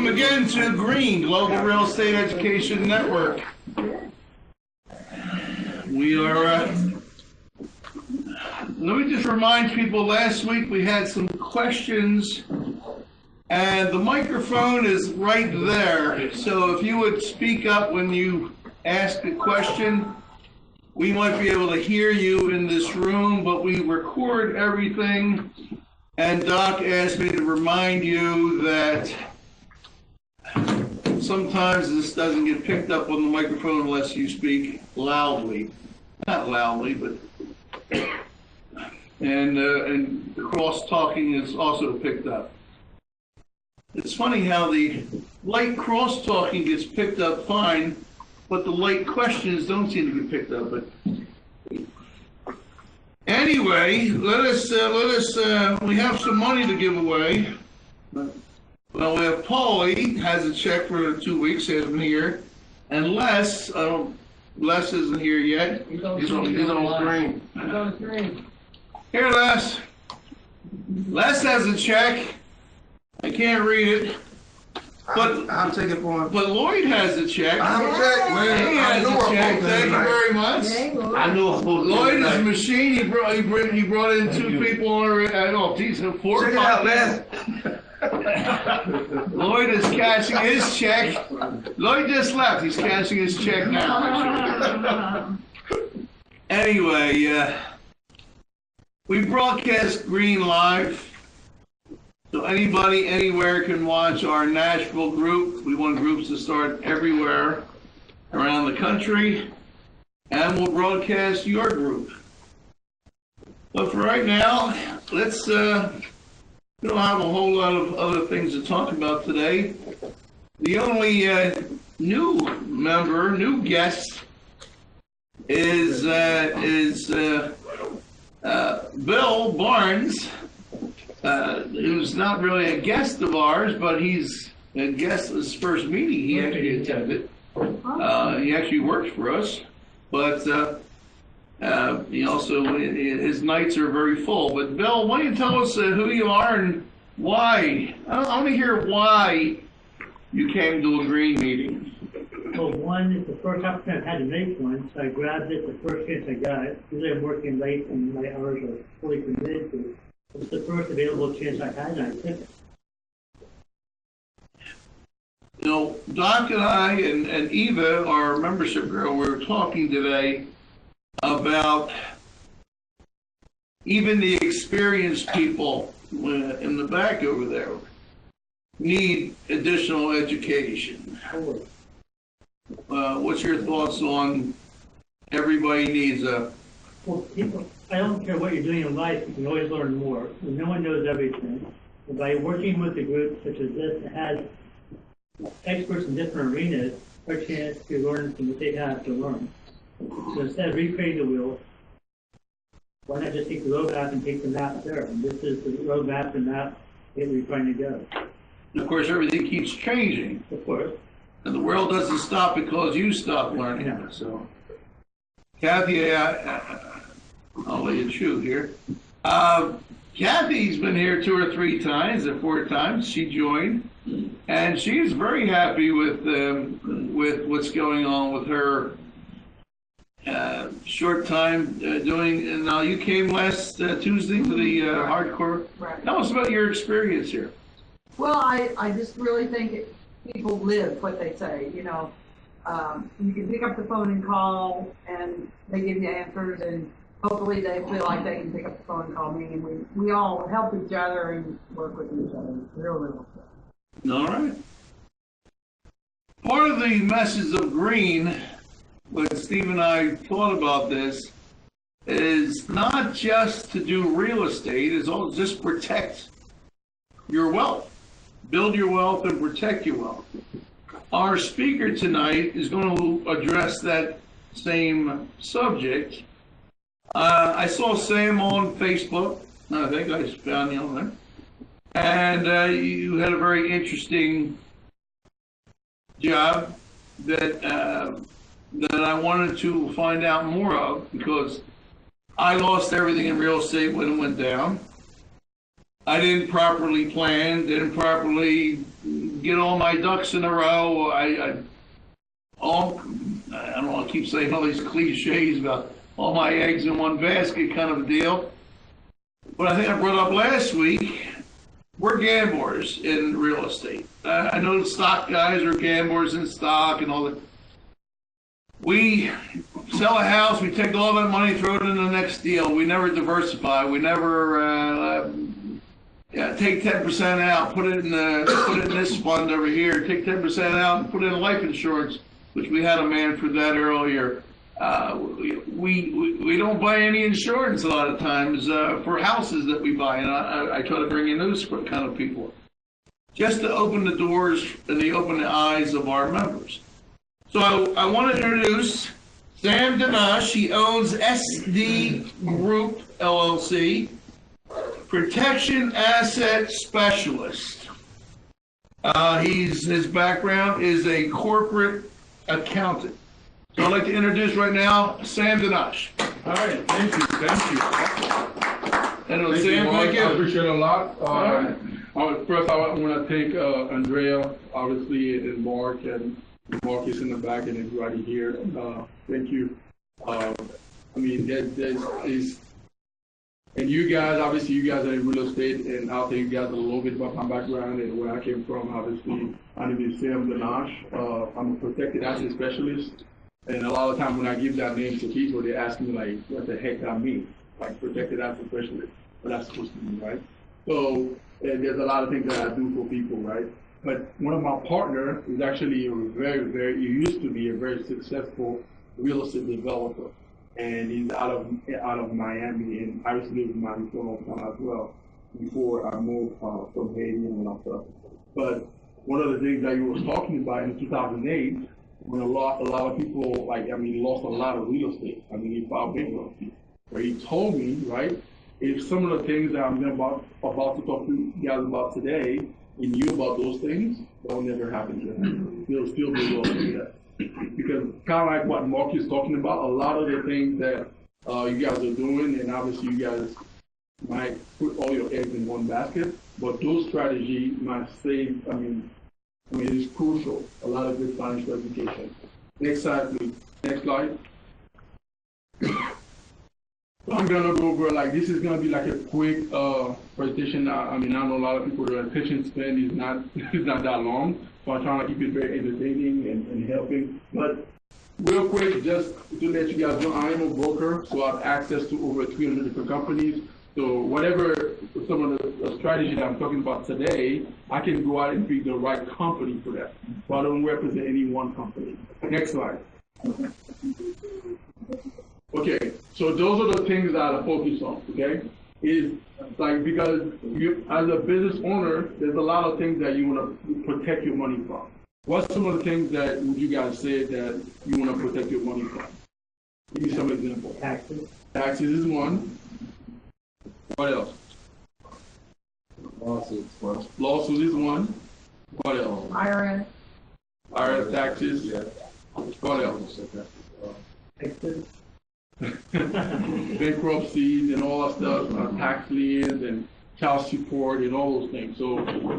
again to Green, Global Real Estate Education Network. We are, let me just remind people, last week we had some questions, and the microphone is right there. So if you would speak up when you ask a question, we might be able to hear you in this room, but we record everything. And Doc asked me to remind you that sometimes this doesn't get picked up on the microphone unless you speak loudly. Not loudly, but and cross-talking is also picked up. It's funny how the light cross-talking gets picked up fine, but the light questions don't seem to get picked up. But anyway, let us. We have some money to give away. Well, we have Paulie has a check for 2 weeks. He hasn't been here, and Les. Les isn't here yet. He's on screen. He's on screen. Here, Les. Les has a check. I can't read it. But I'll take it for him. But Lloyd has a check. I have a check, man. He has a check. Thank you very much. I knew I was Lloyd is a machine. He brought in two people already. I know. Geez, 4 or 5. Check it out, man. Lloyd is cashing his check. Lloyd just left. He's cashing his check now. Anyway, we broadcast Green Live. So anybody, anywhere can watch our Nashville group. We want groups to start everywhere around the country. And we'll broadcast your group. But for right now, let's, we don't have a whole lot of other things to talk about today. The only new guest is Bill Barnes. Who's not really a guest of ours, but he's a guest of his first meeting he actually attended. He actually works for us, but he also, his nights are very full. But Bill, why don't you tell us who you are and why? I want to hear why you came to a Green meeting. Well, one is the first opportunity I've had to make one, so I grabbed it the first chance I got. Usually I'm working late and my hours are fully committed to. It was the first available chance I had, and I took it. You know, Doc and I and Eva, our membership girl, we were talking today about even the experienced people in the back over there need additional education. What's your thoughts on everybody needs a... Well, people, I don't care what you're doing in life, you can always learn more. And no one knows everything. And by working with a group such as this that has experts in different arenas, our chance to learn from what they have to learn. So instead of recreating the wheel, why not just take the roadmap and take the map there? And this is the roadmap and map that we're trying to go. And of course, everything keeps changing. Of course. And the world doesn't stop because you stop learning. Yeah. So, Kathy, I'll let you chew here. Kathy's been here 2 or 3 times, or 4 times. She joined, and she's very happy with what's going on with her short time doing. And now you came last Tuesday to the hardcore. Right. Tell us about your experience here. Well, I just really think people live what they say. You know, you can pick up the phone and call, and they give you answers, and hopefully they feel like they can pick up the phone and call me, and we all help each other and work with each other. It's really good. All right. Part of the message of Green, when Steve and I thought about this, is not just to do real estate, it's all just protect your wealth. Build your wealth and protect your wealth. Our speaker tonight is going to address that same subject. I saw Sam on Facebook. I think I found you on there. And you had a very interesting job that I wanted to find out more of, because I lost everything in real estate when it went down. I didn't properly plan, didn't properly get all my ducks in a row. I don't want to keep saying all these cliches about all my eggs in one basket kind of a deal. But I think I brought up last week, we're gamblers in real estate. I know the stock guys are gamblers in stock and all that. We sell a house, we take all that money, throw it in the next deal. We never diversify. We never take 10% out, put it in this fund over here. Take 10% out and put it in life insurance, which we had a man for that earlier. We don't buy any insurance a lot of times for houses that we buy, and I try to bring in those kind of people just to open the doors and open the eyes of our members. So I want to introduce Sam Danache. He owns SD Group LLC, Protection Asset Specialist. His background is a corporate accountant. So I'd like to introduce right now Sam Danache. All right, thank you. Hello, Thank Sam. you, Thank I you. appreciate it a lot. right. First, I want to thank Andrea, obviously, and Mark, and Mark is in the back, and everybody here. Thank you. I mean, and you guys, obviously, you guys are in real estate, and I'll tell you guys a little bit about my background and where I came from. Obviously, my name is Sam Danache. I'm a protected asset specialist. And a lot of times when I give that name to people, they ask me, like, what the heck that means? Like, protected asset specialist. What that's supposed to mean, right? So there's a lot of things that I do for people, right? But one of my partners is actually he used to be a very successful real estate developer. And he's out of Miami, and I used to live in Miami for a long time as well before I moved from Haiti and all that stuff. But one of the things that he was talking about in 2008, when a lot of people, lost a lot of real estate. I mean, he filed bankruptcy. Where he told me, right, if some of the things that I'm about to talk to you guys about today, he knew about those things, that will never happen to him. He'll still be able to do that. Because kind of like what Mark is talking about, a lot of the things that you guys are doing, and obviously you guys might put all your eggs in one basket, but those strategies might save, it's crucial. A lot of good financial education. Next slide, please. Next slide. I'm gonna go over, this is gonna be like a quick presentation. I know a lot of people, their attention span is not that long, so I'm trying to keep it very entertaining and helping. But real quick, just to let you guys know, I am a broker, so I have access to over 300 different companies. So whatever some of the strategy that I'm talking about today, I can go out and pick the right company for that. So I don't represent any one company. Next slide. Okay, so those are the things that I focus on, okay? Is like, because you, as a business owner, there's a lot of things that you want to protect your money from. What's some of the things that would you guys say that you want to protect your money from? Give me some examples. Taxes. Taxes is one. What else? Lawsuits. Lawsuits is one. What else? IRS. IRS taxes. Yeah. What else? Taxes. Bankruptcies and all that stuff, tax liens and child support and all those things. So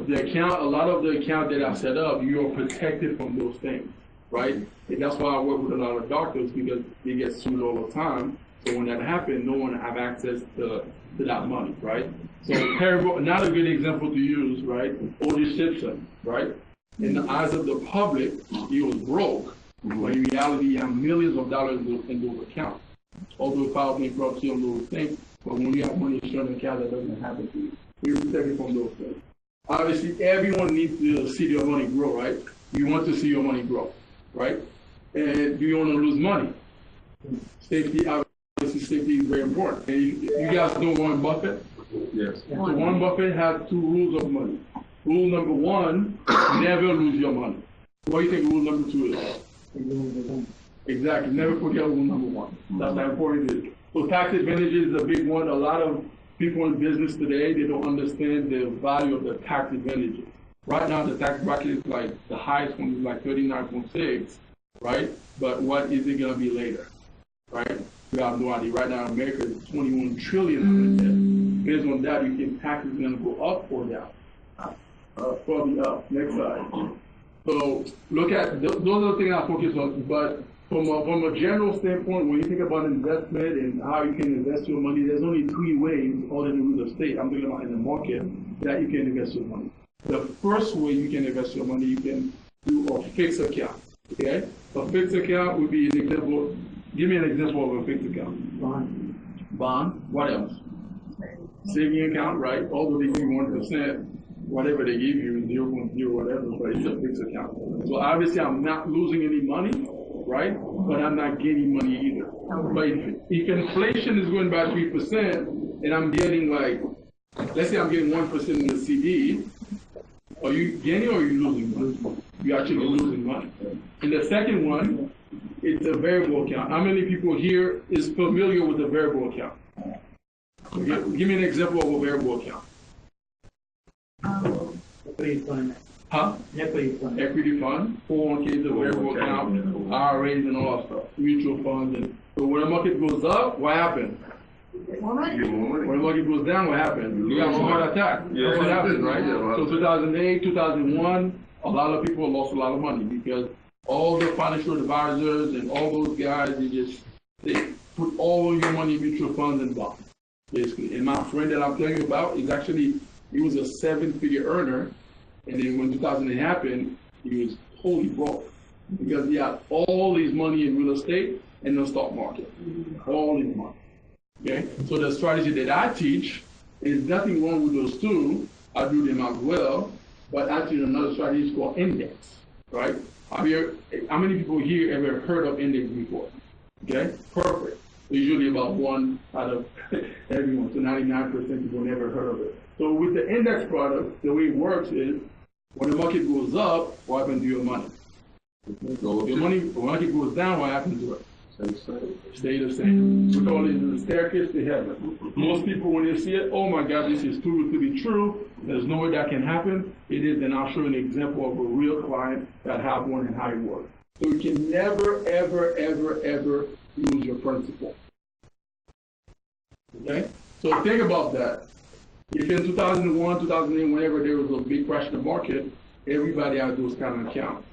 the account, a lot of the account that I set up, you are protected from those things, right? And that's why I work with a lot of doctors, because they get sued all the time. So when that happens, no one have access to that money, right? So terrible, not a good example to use, right? O.J. Simpson, right? In the eyes of the public, he was broke, but in reality, he had millions of dollars in those accounts. Although he filed bankruptcy on those things, but when you have money in an account, that doesn't happen to you. You're protected from those things. Obviously, everyone needs to see their money grow, right? You want to see your money grow, right? And do you want to lose money? Safety, obviously, safety is very important. And you guys know Warren Buffett? Yes. So Warren Buffett has 2 rules of money. Rule number 1, never lose your money. What do you think rule number 2 is? Exactly. Never forget rule number 1. That's how important it is. So tax advantages is a big one. A lot of people in business today, they don't understand the value of the tax advantages. Right now, the tax bracket is like, the highest one is like 39.6, right? But what is it going to be later, right? We have no idea. Right now, America is 21 trillion in debt. Based on that, you think tax is going to go up or down? probably up. Next slide. So look at, those are the things I focus on, but from a general standpoint, when you think about investment and how you can invest your money, there's only three ways other than real estate, I'm talking about in the market, that you can invest your money. The first way you can invest your money, you can do a fixed account, okay? A fixed account would be an example, give me an example of a fixed account. Bond, what else? Saving account, right? Although they give you 1%, whatever they give you, 0.0 whatever, but it's a fixed account. So obviously I'm not losing any money, right? But I'm not gaining money either. But if inflation is going by 3% and I'm getting like, let's say I'm getting 1% in the CD, are you gaining or are you losing money? You're actually losing money. And the second one, it's a variable account. How many people here is familiar with a variable account? Give me an example of a variable account. Equity fund. Huh? Equity fund. Equity fund, 401ks, a variable account, IRAs and all that stuff, mutual funds. And so when the market goes up, what happens? When the market goes down, what happens? You have a heart attack. That's what happens, right? So 2008, 2001, a lot of people lost a lot of money because all the financial advisors and all those guys, they put all your money in mutual funds and bonds, basically. And my friend that I'm telling you about is actually, he was a 7-figure earner. And then when 2008 happened, he was totally broke because he had all his money in real estate and the stock market, all his money. Okay, so the strategy that I teach is nothing wrong with those two. I do them as well, but actually another strategy is called index, right? How many people here ever heard of index before? Okay, perfect. Usually about one out of everyone, so 99% people never heard of it. So with the index product, the way it works is when the market goes up, what happens to your money? Your money, when the market goes down, what happens to it? Stay the same. We call it the staircase to heaven. Most people, when they see it, oh my God, this is too good to be true. There's no way that can happen. It is, and I'll show you an example of a real client that have one and how it works. So you can never, ever, ever, ever lose your principal. Okay? So think about that. If in 2001, 2008, whenever there was a big crash in the market, everybody had those kind of accounts.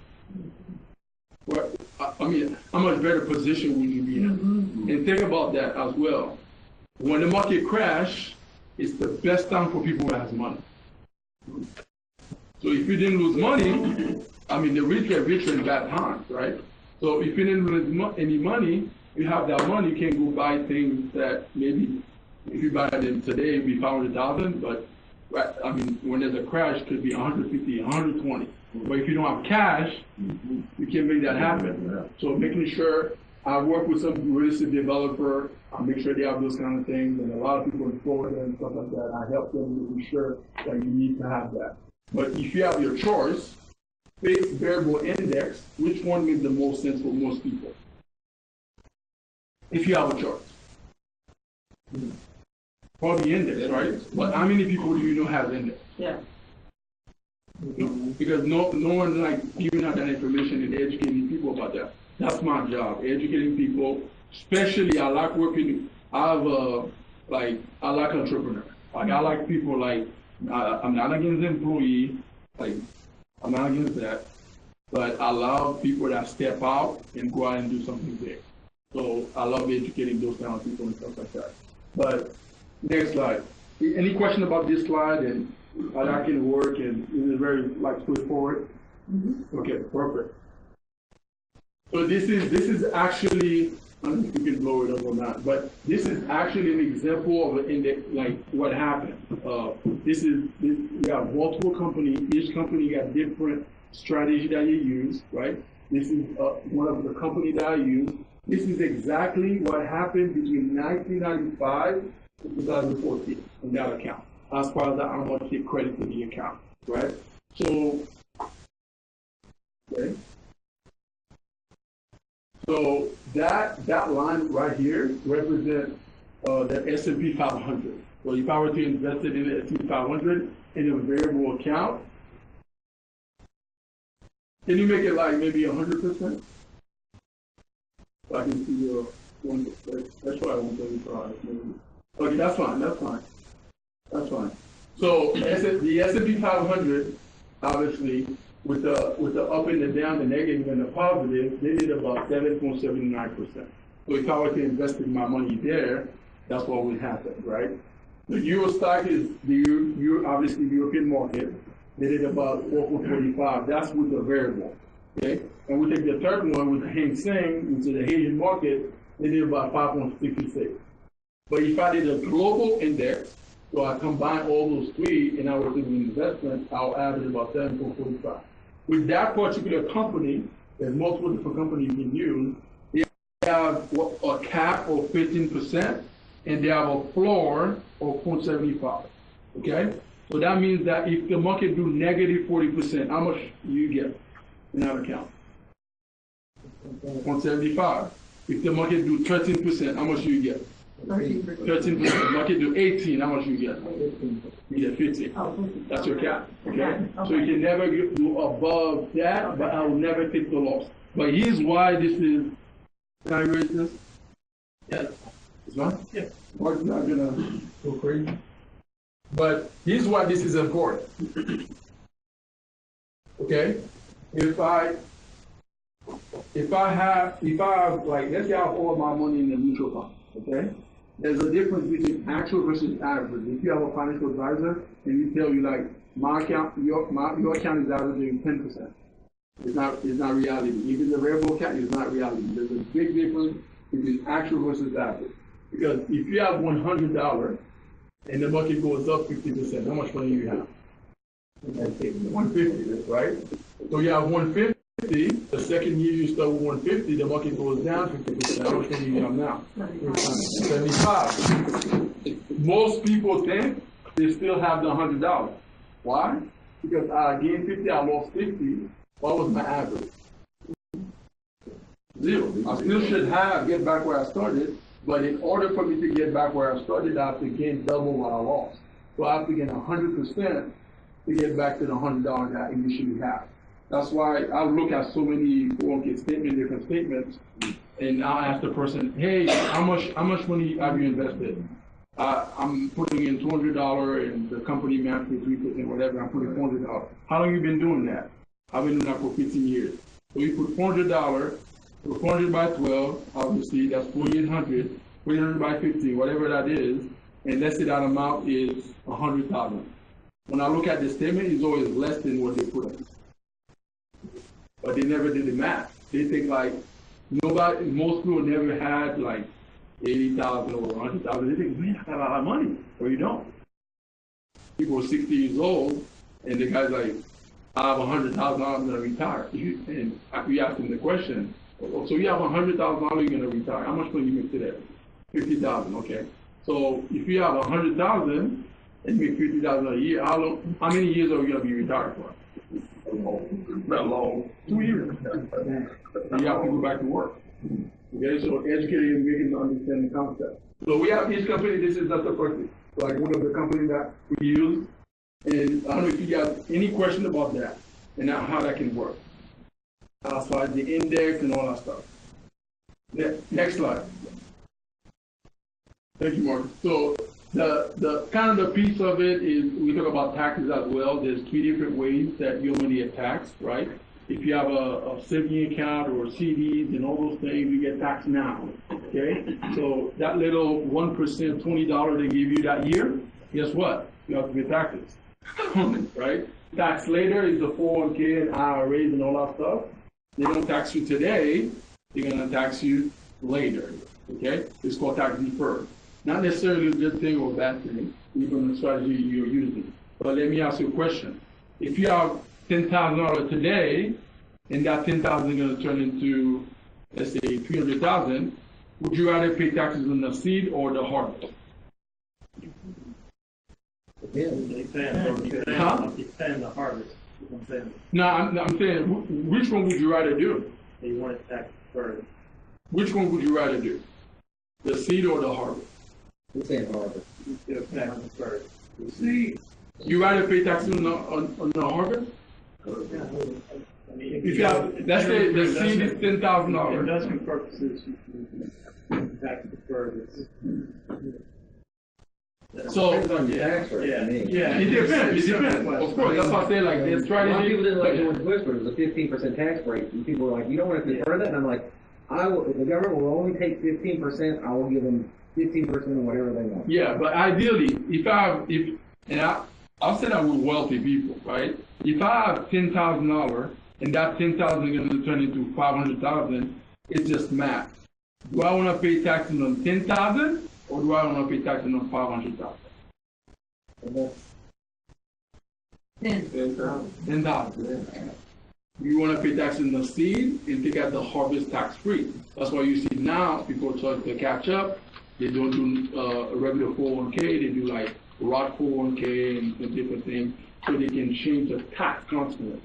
Well, I mean, how much better position would you be in? Mm-hmm. And think about that as well. When the market crash, it's the best time for people who has money. So if you didn't lose money, I mean, the rich get richer in bad times, right? So if you didn't lose any money, you have that money, you can go buy things that maybe if you buy them today, it'd be 500,000, but I mean, when there's a crash, it could be 150, 120. But if you don't have cash, you can't make that happen. So making sure I work with some real estate developer, I make sure they have those kind of things, and a lot of people in Florida and stuff like that, I help them making sure that you need to have that. But if you have your choice, fixed, variable, index, which one makes the most sense for most people? If you have a choice. Probably index, right? But how many people do you know have index? Yeah. Because no one's like giving out that information and educating people about that. That's my job, educating people. Especially, I like working. I like entrepreneurs. Like I like people. Like I'm not against employee. Like I'm not against that. But I love people that step out and go out and do something big. So I love educating those kind of people and stuff like that. But next slide. Any question about this slide and how that can work, and it is very like straightforward? Mm-hmm. Okay, perfect. So this is actually, I don't know if you can blow it up or not, but this is actually an example of an index, like what happened. We have multiple companies. Each company got different strategy that you use, right? This is one of the companies that I use. This is exactly what happened between 1995 to 2014 in that account, as far as how much they credit to the account, right? So, okay. So that line right here represents the S&P 500. So if I were to invest it in the S&P 500 in a variable account, can you make it like maybe 100%? So I can see your one. That's why I want to. Okay, that's fine. So the S&P 500 obviously, with the up and the down, the negative and the positive, they did about 7.79%. So if I were to invest in my money there, that's what would happen, right? The Euro stock is obviously the European market. They did about 4.45. That's with the variable, okay? And we take the third one with the Hang Seng, which is the Asian market. They did about 5.66. But if I did a global index, so I combine all those three and I was doing investment, I'll average about 7.45. With that particular company, there's multiple different companies you can use. They have a cap of 15%, and they have a floor of 0.75. Okay? So that means that if the market do negative 40%, how much do you get in that account? 0.75. If the market do 13%, how much do you get? 13%. 13%. Market do 18, how much do you get? You get 15. That's your cap. Okay? So you can never do above that, but I will never take the loss. But here's why this is. Can I raise this? Yes. This one? Yeah. Mark's not gonna go crazy. But here's why this is important. Okay? If I have like, let's say I have all my money in the mutual fund, okay? There's a difference between actual versus average. If you have a financial advisor and you tell you like, my account, your account is averaging 10%. It's not reality. Even the variable account is not reality. There's a big difference between actual versus average. Because if you have $100 and the market goes up 50%, how much money do you have? 150, right? So you have 150. The second year you start with 150, the market goes down 50%. How much money do you have now? 75. Most people think they still have the $100. Why? Because I gained 50, I lost 50. What was my average? 0. I still should get back where I started, but in order for me to get back where I started, I have to gain double what I lost. So I have to gain 100% to get back to the $100 that I initially had. That's why I look at so many different statements, and I'll ask the person, hey, how much money have you invested? I'm putting in $200 and the company matched me 3%, whatever, I'm putting $400. How long have you been doing that? I've been doing that for 15 years. So you put $400, 400 by 12, obviously, that's 4,800, 4,800 by 50, whatever that is, and let's say that amount is 100,000. When I look at the statement, it's always less than what they put in. But they never did the math. They think like, most people never had like 80,000 or 100,000. They think, man, I got a lot of money. Or you don't. People are 60 years old, and the guy's like, I have $100,000, I'm going to retire. And we ask them the question, so you have $100,000, you're going to retire. How much money do you make today? 50,000, okay. So if you have 100,000 and you make 50,000 a year, how many years are you going to be retired for? Not long. 2 years. And you have to go back to work. Okay, so educating and making them understand the concept. So we have each company, this is not the first thing. Like one of the companies that we use. And I don't know if you have any question about that and how that can work. As far as the index and all that stuff. Next slide. Thank you, Mark. So the kind of the piece of it is we talk about taxes as well. There's 3 different ways that your money is taxed, right? If you have a savings account or CDs and all those things, you get taxed now. Okay? So that little 1%, $20 they give you that year, guess what? You have to pay taxes. Right? Tax later is the 401k and IRAs and all that stuff. They don't tax you today, they're gonna tax you later. Okay? It's called tax deferred. Not necessarily a good thing or a bad thing, even the strategy you're using. But let me ask you a question. If you have $10,000 today, and that $10,000 is gonna turn into, let's say, $300,000, would you rather pay taxes on the seed or the harvest? Depends the harvest. No, I'm saying, which one would you rather do? You want it tax deferred. Which one would you rather do? The seed or the harvest? We're saying harvest. Tax deferred. Seed. You rather pay taxes on the harvest? If you have, let's say the seed is $10,000. Investment purposes, tax deferred. So, Depends on your tax rate, I mean. yeah, it depends, it depends. Of course, that's why I say like, there's A lot of people didn't like strategy. doing Twister, it was a 15% tax rate, and people were like, you don't want to defer that? And I'm like, if the government will only take 15%, I will give them 15% of whatever they want. Yeah, but ideally, I'll say that with wealthy people, right? If I have $10,000 and that 10,000 is going to turn into 500,000, it's just math. Do I want to pay taxes on 10,000 or do I want to pay taxes on 500,000? Then, 10,000. You want to pay taxes on the seed and take out the harvest tax free. That's why you see now people try to catch up. They don't do a regular 401k. They do like ROTH 401k and different things so they can change the tax constantly.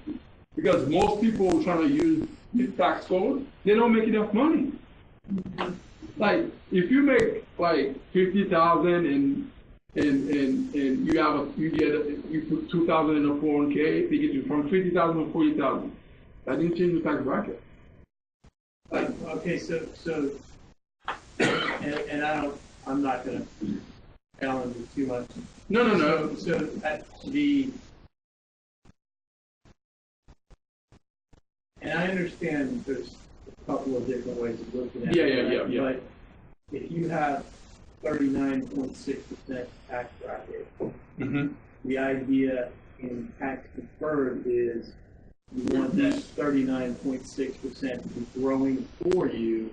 Because most people trying to use this tax code, they don't make enough money. Like if you make like 50,000 and you put 2,000 in a 401k, they get you from 50,000 to 40,000. That didn't change the tax bracket. Like, Okay, so, and I'm not gonna challenge it too much. no. So and I understand there's a couple of different ways of looking at it. Yeah. But if you have 39.6% tax bracket, Mm-hmm. the idea in tax deferred is you want that 39.6% to be growing for you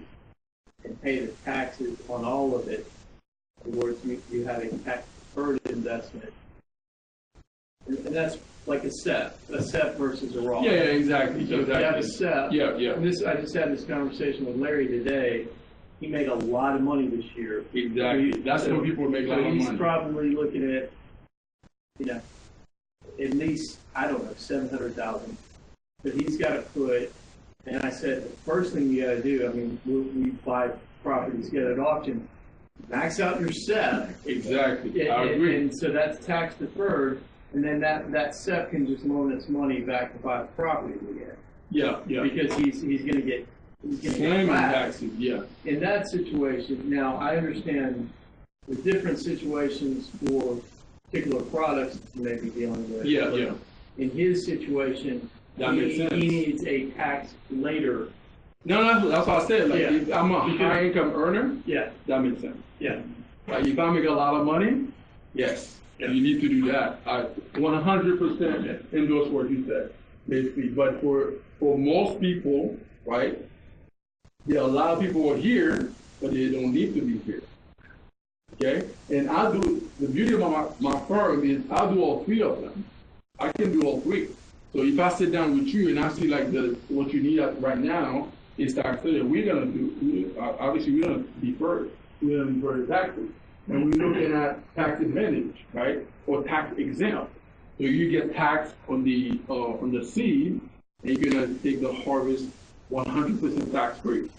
and pay the taxes on all of it. In other words, you have a tax deferred investment. And that's like a SEP versus a ROTH. Yeah, exactly. So if you have a SEP, Yeah. and I just had this conversation with Larry today. He made a lot of money this year. Exactly. That's when people make a lot of He's money. probably looking at, at least, I don't know, 700,000. But he's got to put, and I said, the first thing you got to do, I mean, we buy properties, get at auction, max out your SEP. Exactly. I agree. And so that's tax deferred, and then that SEP can just loan its money back to buy the property again. Yeah. Because he's going to get Claiming flat. taxes, yeah. In that situation, now I understand the different situations for particular products that you may be dealing with. Yeah. In his situation, That makes sense. he needs a tax later. No, that's what I said. Like, Yeah. if I'm a high income earner, Yeah, that makes sense. yeah. Like, if I make a lot of money, yes, Yeah. you need to do that. I 100% endorse what you said, basically. But for most people, right, there are a lot of people who are here, but they don't need to be here. Okay? And the beauty of my firm is I do all three of them. I can do all three. So if I sit down with you and I see like what you need right now is tax that we're gonna do. Obviously, we're gonna defer. We're gonna defer the taxes, and we're looking at tax advantage, right, or tax exempt. So you get taxed on the seed, and you're gonna take the harvest 100% tax free.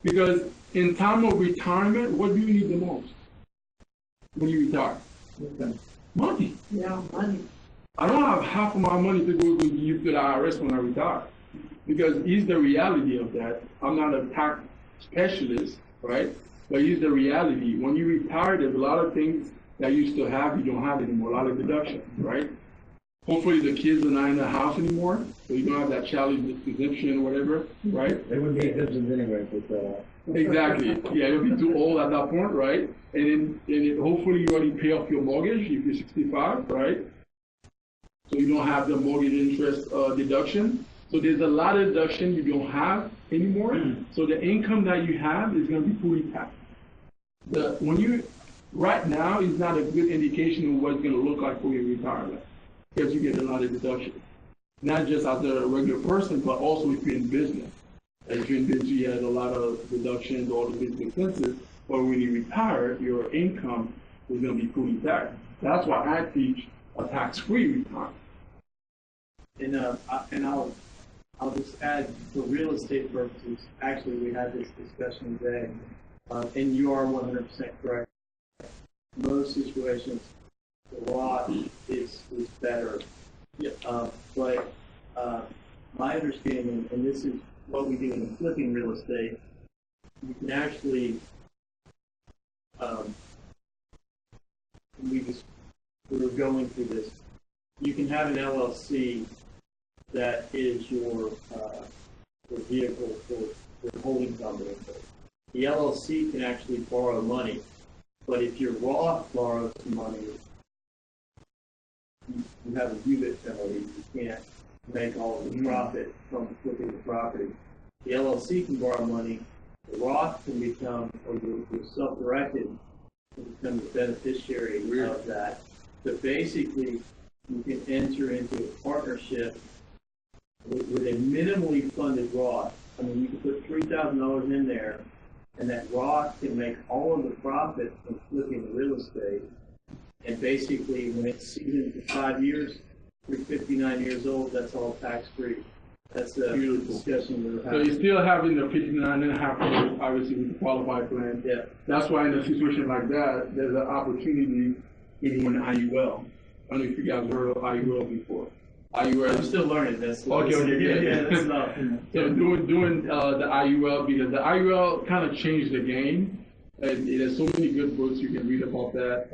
Because in time of retirement, what do you need the most when you retire? Money. yeah, money. I don't have half of my money to go to give to the IRS when I retire. Because here's the reality of that. I'm not a tax specialist, right? But here's the reality. When you retire, there's a lot of things that you still have, you don't have anymore. A lot of deductions, right? Hopefully the kids are not in the house anymore, so you don't have that child exemption or whatever, right? They wouldn't be exemptions anyway, but, Exactly. Yeah, you'll be too old at that point, right? And then hopefully you already pay off your mortgage if you're 65, right? So you don't have the mortgage interest deduction. So there's a lot of deduction you don't have anymore. So the income that you have is going to be fully taxed. Right now is not a good indication of what it's going to look like for your retirement because you get a lot of deduction. Not just as a regular person, but also if you're in business. If you're in business, you have a lot of deductions, all the business expenses. But when you retire, your income is going to be fully taxed. That's why I teach a tax-free retirement. And I'll just add for real estate purposes. Actually, we had this discussion today, and you are 100% correct. Most situations, the ROTH is better. But my understanding, and this is what we do in flipping real estate, you can actually going through this. You can have an LLC that is your vehicle for your holding company. The LLC can actually borrow money, but if your Roth borrows some money, you have a unit penalty. You can't make all of the profit from flipping the property. The LLC can borrow money. The Roth can become, or your self-directed can become the beneficiary of that. So basically, you can enter into a partnership with a minimally funded Roth. I mean, you can put $3,000 in there, and that Roth can make all of the profit from flipping the real estate. And basically, when it's seasoned for 5 years, you're 59 years old, that's all tax-free. That's a discussion we're So having. you're still having the 59.5 years, obviously, with the qualified plan. Yeah. That's why in a situation like that, there's an opportunity in an IUL. I don't know if you guys heard of IUL before. I'm IUL. still learning this. Okay. Yeah, that's enough. So doing the IUL, because the IUL kind of changed the game, and there's so many good books you can read about that.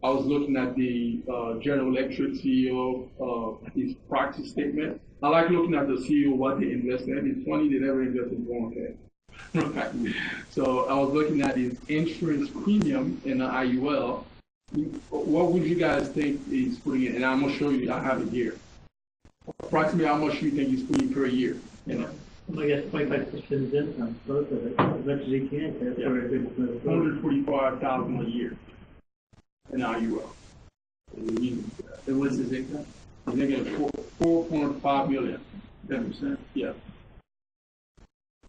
I was looking at the General Electric CEO, his practice statement. I like looking at the CEO, what they invest in. It's funny, they never invest in 401k. Right. So I was looking at his insurance premium in the IUL. What would you guys think he's putting in? And I'm going to show you, I have it here. Approximately how much do you think he's putting per year? You know? I guess 25% income, both of it, as much as he can, that's Yeah. very good. $145,000 a year in IUL. And what's his income? I think it's 4.5 million. 10%? Yeah.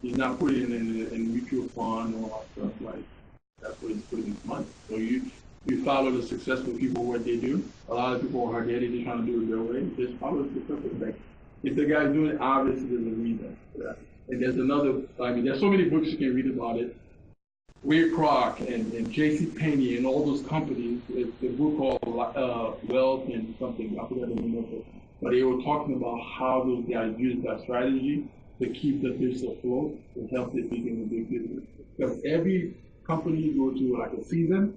He's not putting it in mutual fund or all that stuff, like that's what he's putting his money. So you follow the successful people, what they do. A lot of people are hard-headed, they're trying to do it their way. Just follow the successful. Like, if the guy's doing it, obviously there's a reason for that. And there's another, I mean, there's so many books you can read about it. Ray Kroc and J.C. Penney and all those companies, it's a book called Wealth and something, I forgot the name of it. But they were talking about how those guys use that strategy to keep the business afloat, to help them become a big business. Because every company go to like a season.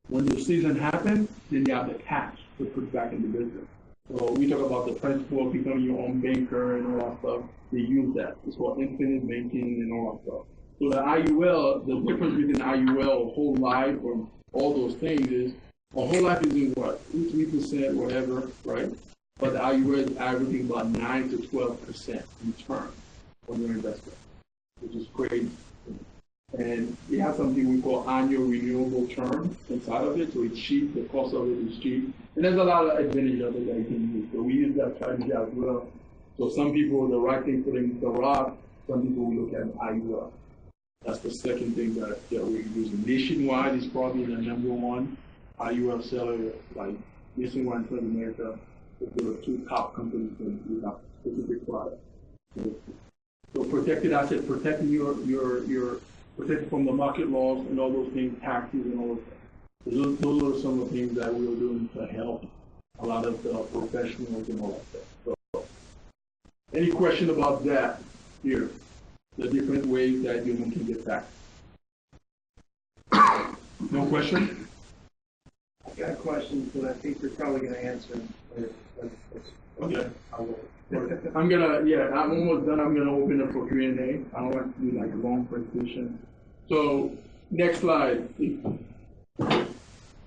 When the season happens, then you have the cash to put back in the business. So we talk about the principle of becoming your own banker and all that stuff. They use that. It's called infinite banking and all that stuff. So the IUL, the difference between IUL, whole life, or all those things is, a whole life is in what, 2-3%, whatever, right? But the IUL is averaging about 9 to 12% return on your investment, which is crazy. And we have something we call annual renewable term inside of it, so it's cheap, the cost of it is cheap. And there's a lot of advantage of it that you can use. So we use that strategy as well. So some people, the right thing for them is the Roth, some people will look at IUL. That's the second thing that we're using. Nationwide is probably the number one IUL seller, like Nationwide in South America. There are two top companies that we have specific products. So protected asset, protecting your protected from the market laws and all those things, taxes and all of that. Those are some of the things that we are doing to help a lot of the professionals and all that stuff. So, any question about that here? The different ways that you can get taxed. No question? I've got questions, but I think you're probably going to answer them. Okay. I'm gonna, yeah, I'm almost done. I'm gonna open up for Q&A. I don't want to do like a long presentation. So next slide.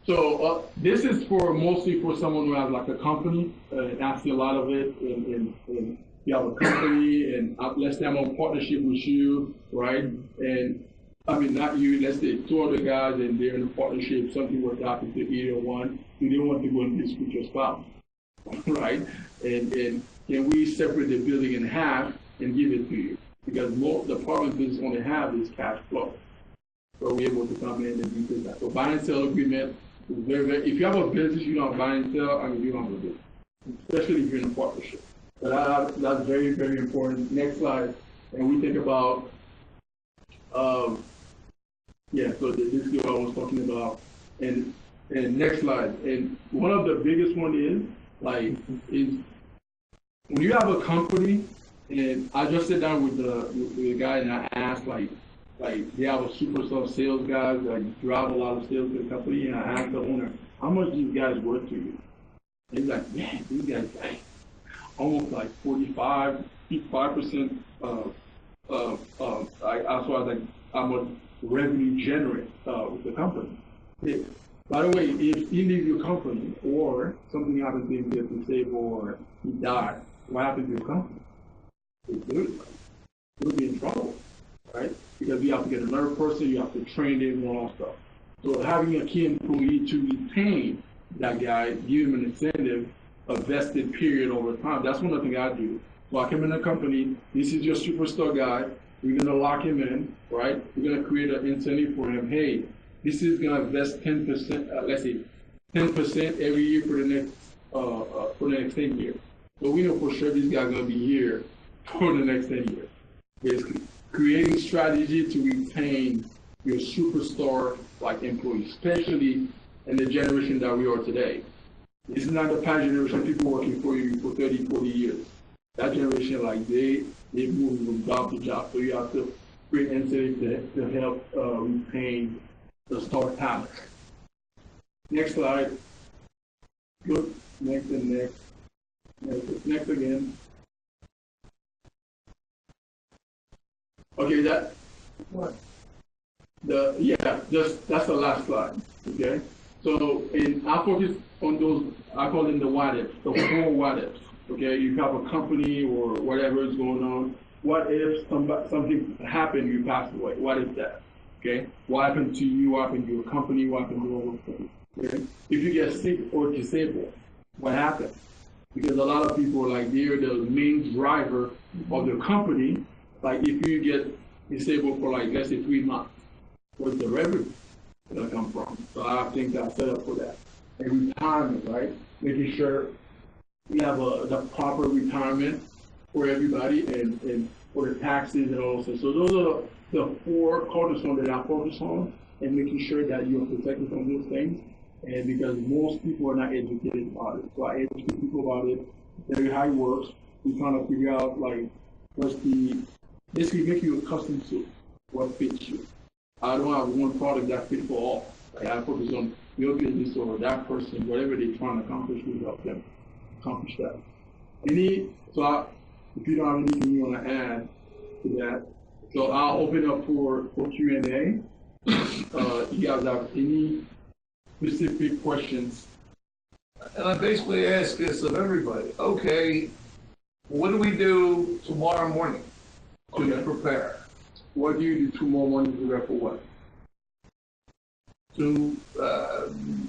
So this is for mostly for someone who has like a company. I see a lot of it in you have a company, and let's say I'm on partnership with you, right? And I mean, not you, let's say two other guys, and they're in a partnership, something worked out to either one. You don't want to go and dispute your spouse, right? And can we separate the building in half and give it to you? Because the problem business only have is cash flow. So we're able to come in and do that. So buy and sell agreement is very, very, if you have a business, you don't buy and sell, I mean, you don't have a business, especially if you're in a partnership. But that's very, very important. Next slide. And we think about, so this is what I was talking about. And next slide. And one of the biggest one is when you have a company, and I just sit down with the guy and I ask like they have a superstar sales guy that drive a lot of sales to the company, and I ask the owner, how much do these guys worth to you? And he's like, man, these guys like almost like 55% as far as like how much revenue generate with the company. By the way, if he leaves your company or something happens to him, he gets disabled or he dies, what happens to your company? You'll be in trouble, right? Because you have to get another person, you have to train them and all that stuff. So having a key employee to retain that guy, give him an incentive, a vested period over time, that's one of the things I do. Lock him in a company, this is your superstar guy, we're gonna lock him in, right? We're gonna create an incentive for him. Hey, this is gonna vest 10%, let's say 10% every year for the next 10 years. So we know for sure this guy's gonna be here for the next 10 years. Basically, creating strategy to retain your superstar like employees, especially in the generation that we are today. This is not the past generation, people working for you for 30, 40 years. That generation, like they move from job to job. So you have to create incentives to help retain the star talent. Next slide. Good. Next and next. Next again. Okay, that what? That's the last slide. Okay. So I focus on those, I call them the what ifs, the 4 what ifs. Okay, you have a company or whatever is going on. What if something happened, you passed away? What is that? Okay, what happened to you? What happened to your company? What happened to all those things? Okay, if you get sick or disabled, what happens? Because a lot of people are like they're the main driver of the company. Like if you get disabled for like let's say 3 months, where's the revenue gonna come from? So I think that's set up for that. And retirement, right? Making sure we have the proper retirement for everybody and for the taxes and all that. So those are the 4 cornerstones that I focus on and making sure that you're protected from those things. And because most people are not educated about it. So I educate people about it, tell you how it works. We trying to figure out like basically make you accustomed to what fits you. I don't have one product that fits for all. Like I focus on your business or that person, whatever they're trying to accomplish, we help them accomplish that. If you don't have anything you want to add to that, so I'll open up for Q&A. You guys have any specific questions? And I basically ask this of everybody. Okay, what do we do tomorrow morning to prepare? What do you do tomorrow morning to prepare for what? To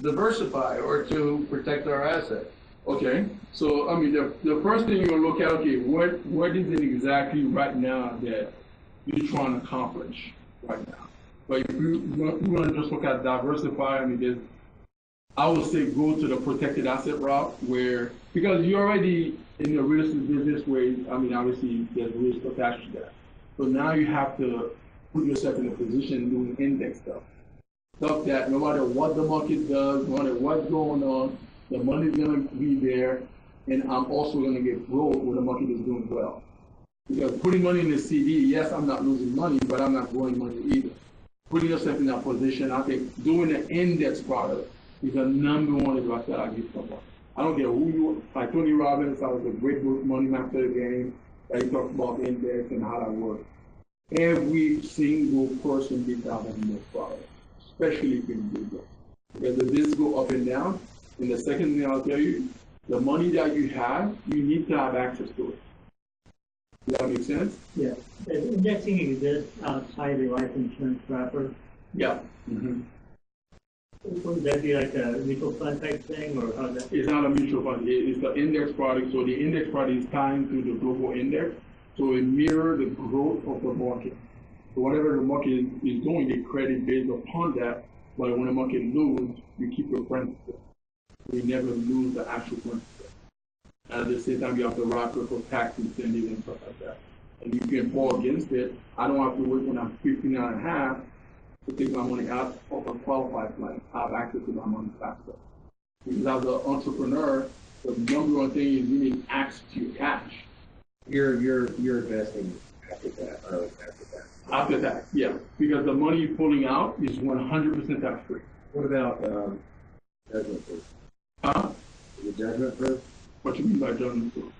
diversify or to protect our assets. Okay, so I mean the first thing you're gonna look at, okay, what is it exactly right now that you're trying to accomplish right now? But if you want to just look at diversify, I mean, I would say go to the protected asset route because you're already in the real estate business where, I mean, obviously there's risk attached to that. So now you have to put yourself in a position doing index stuff that no matter what the market does, no matter what's going on, the money's gonna be there, and I'm also gonna get growth when the market is doing well. Because putting money in the CD, yes, I'm not losing money, but I'm not growing money either. Putting yourself in that position, I think doing the index product is the #1 advice that I give someone. I don't care who you are. Like Tony Robbins, I was a great book, Money Master Game, that he talks about index and how that works. Every single person needs to have an index product, especially if you're in business. Because the business go up and down, and the second thing I'll tell you, the money that you have, you need to have access to it. Does that make sense? Yeah. Does indexing exist outside the life insurance wrapper? Yeah. Would that be like a mutual fund type thing, or how that? It's not a mutual fund. It's the index product. So the index product is tied to the global index. So it mirrors the growth of the market. So whatever the market is doing, they credit based upon that. But when the market loses, you keep your principal. We never lose the actual principal. And at the same time, you have to wrap it for tax incentives and stuff like that. And you can fall against it. I don't have to wait when I'm 59.5 to take my money out of a qualified plan. I have access to my money faster. Because as an entrepreneur, the #1 thing is you need access to your cash. You're investing after that, or after that. After that, yeah. Because the money you're pulling out is 100% tax free. What about residency? Huh? The judgment proof, What you mean by judgment proof?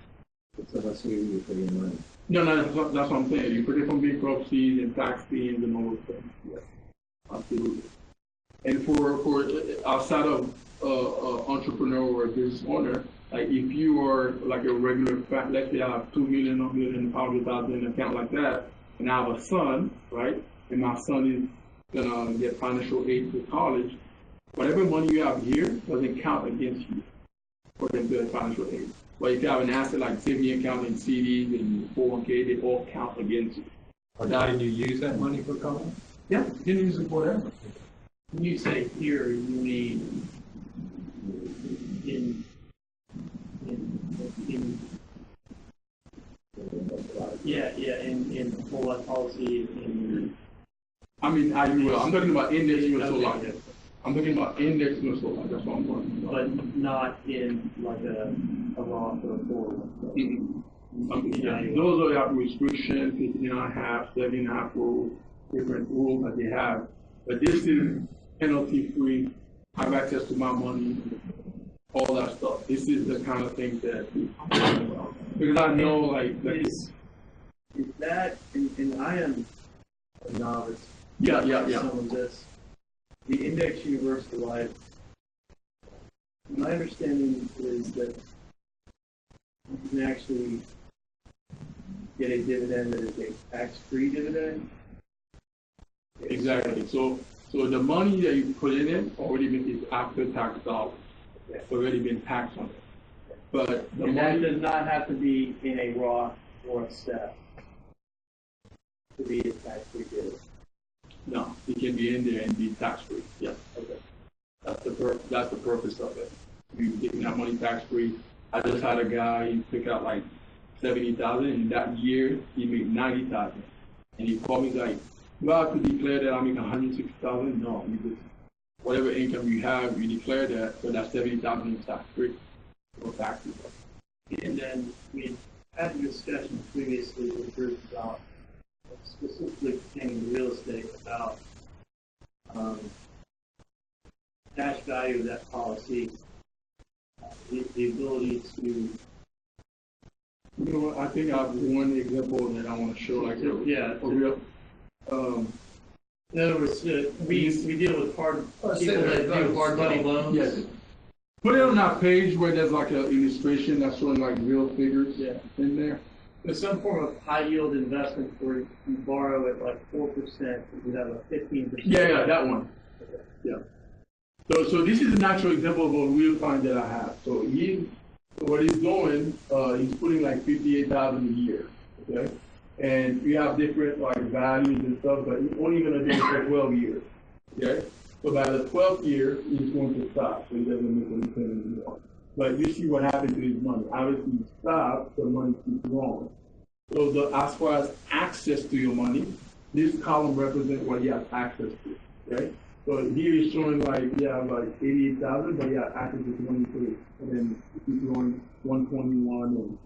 so that's where you put your money. No, that's what I'm saying. You protect from bankruptcies and tax liens and all those things. Yes, absolutely. And for outside of entrepreneur or business owner, like if you are like a regular, let's say I have 2 million or million, 500,000 in an account like that, and I have a son, right? And my son is gonna get financial aid for college. Whatever money you have here doesn't count against you for them to get financial aid. But if you have an asset like savings account and CDs and 401k, they all count against you. Or did you use that money for college? Yeah, you can use it for whatever. When you say here, you mean in whole life policy in. I mean, I'm talking about index mutual life. I'm talking about index mutual life. That's what I'm talking about. But not in like a Roth or a 401k. Those are the restrictions, 15.5, 7.5 rules, different rules that they have. But this is penalty free. I have access to my money, all that stuff. This is the kind of thing that I'm talking about. Because I know, like, Is that, and I am a novice. Yeah. Some of this. The index universal life, my understanding is that you can actually get a dividend that is a tax-free dividend. Exactly. So the money that you put in it already is after tax dollars. It's already been taxed on it. But the And that money does not have to be in a Roth or a SEP to be a tax-free dividend. no, it can be in there and be tax free. Yeah. Okay. That's the purpose of it. You getting that money tax free. I just had a guy he took out like 70,000 and that year he made 90,000. And he called me like, "Do I have to declare that I make 160,000?" No, you just whatever income you have, you declare that, but that 70,000 is tax free. No taxes. And then we had a discussion previously with groups about, specifically pertaining to real estate, about cash value of that policy, the ability to. You know what? I think I have one example that I want to show, like Yeah. a real. In other words, we deal with people that do hard money loans. Yes. Put it on that page where there's like an illustration that's showing like real figures in there. There's some form of high yield investment where you borrow at like 4%, you have a 15%. Yeah, that one. Yeah. So this is an actual example of a real client that I have. So what he's doing, he's putting like 58,000 a year. Okay. And we have different like values and stuff, but he's only gonna do it for 12 years. Okay. So by the 12th year, he's going to stop, so he doesn't make any payment anymore. But you see what happened to his money. Obviously, he stopped, the money keeps growing. So as far as access to your money, this column represents what you have access to. Okay. So here is showing like you have like 88,000, but you have access to 23, and then it keeps going 121 and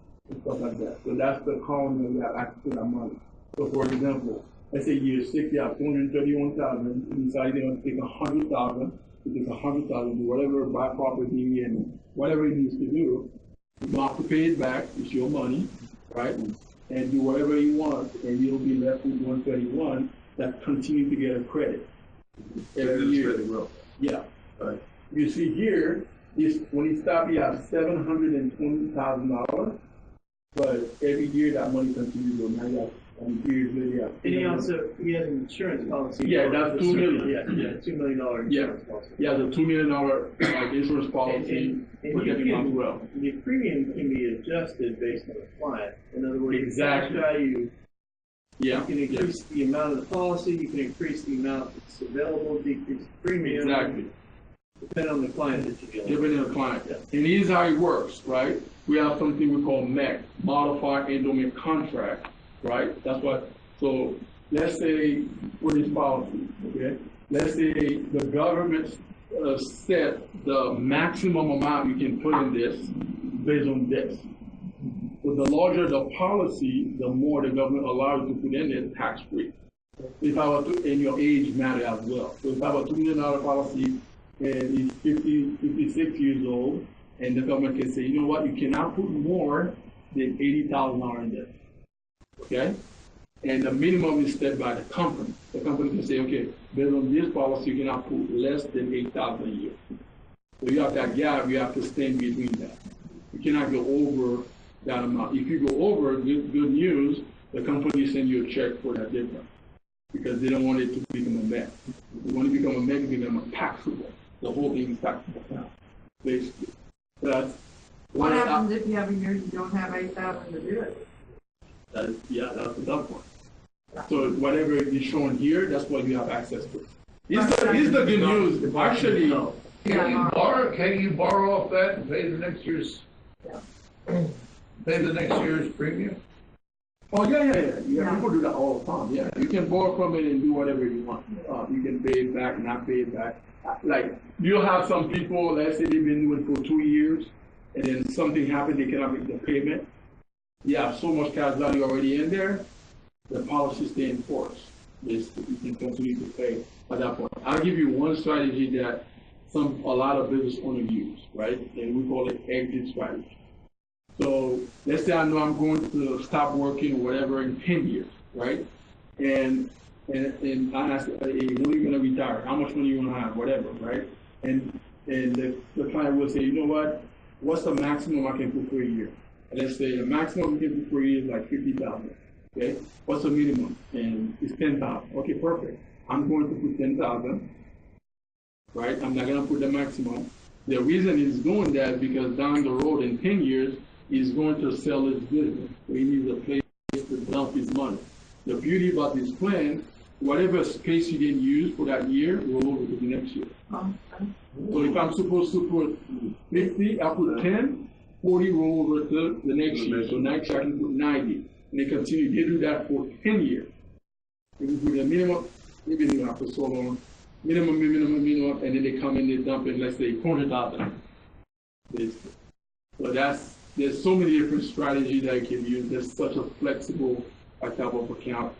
stuff like that. So that's the column that you have access to that money. So for example, let's say year 6, you have 231,000. You decide you're going to take 100,000. You take 100,000, do whatever, buy property and whatever it needs to do. You don't have to pay it back. It's your money, right? And do whatever you want, and you'll be left with 131 that continue to get a credit every year. Yeah. Right. You see here, when you stop, you have $720,000, but every year that money continues to go. Now you have years later. And he has an insurance policy. Yeah, that's $2 million. Yeah, $2 million insurance policy. Yeah, the $2 million insurance policy protecting him as well. The premium can be adjusted based on the client. In other words, Exactly. cash value. Yeah. You can increase the amount of the policy. You can increase the amount that's available. Decrease the premium. Exactly. Depending on the client that you deal with. Depending on the client. And here's how it works, right? We have something we call MEC, Modified Endowment Contract, right? That's what. So let's say for this policy, okay? Let's say the government set the maximum amount you can put in this based on this. So the larger the policy, the more the government allows you to put in it tax-free. If I were to, and your age matter as well. So if I have a $2 million policy and he's 56 years old and the government can say, you know what, you cannot put more than $80,000 in there, okay? And the minimum is set by the company. The company can say, okay, based on this policy, you cannot put less than $8,000 a year. So you have that gap, you have to stand between that. You cannot go over that amount. If you go over, good news, the company send you a check for that difference because they don't want it to become a mess. They want to become a mess, it become taxable. The whole thing is taxable now, basically. That's What happens if you have a year you don't have 8,000 to do it? that's the tough one. So whatever is shown here, that's what you have access to. Here's the good news. Actually, Can you borrow off that and pay the next year's, premium? oh yeah. People do that all the time. Yeah, you can borrow from it and do whatever you want. You can pay it back, not pay it back. Like you'll have some people, let's say they've been doing it for 2 years, and then something happened, they cannot make the payment. You have so much cash value already in there, the policy stay in force. Basically, you can continue to pay at that point. I'll give you one strategy that a lot of business owners use, right? And we call it exit strategy. So let's say I know I'm going to stop working or whatever in 10 years, right? And I ask, hey, when are you going to retire? How much money you want to have? Whatever, right? And the client will say, you know what? What's the maximum I can put for a year? And let's say the maximum we can put for a year is like 50,000. Okay? What's the minimum? And it's 10,000. Okay, perfect. I'm going to put 10,000. Right? I'm not going to put the maximum. The reason he's doing that is because down the road in 10 years, he's going to sell his business. So he needs a place to dump his money. The beauty about this plan, whatever space you didn't use for that year, roll over to the next year. So if I'm supposed to put 50, I put 10, 40 roll over to the next year. So next year I can put 90. And they continue. They do that for 10 years. They do the minimum, maybe they have for so long. Minimum, and then they come in, they dump in, let's say, 400,000. So there's so many different strategies that you can use. There's such a flexible type of account.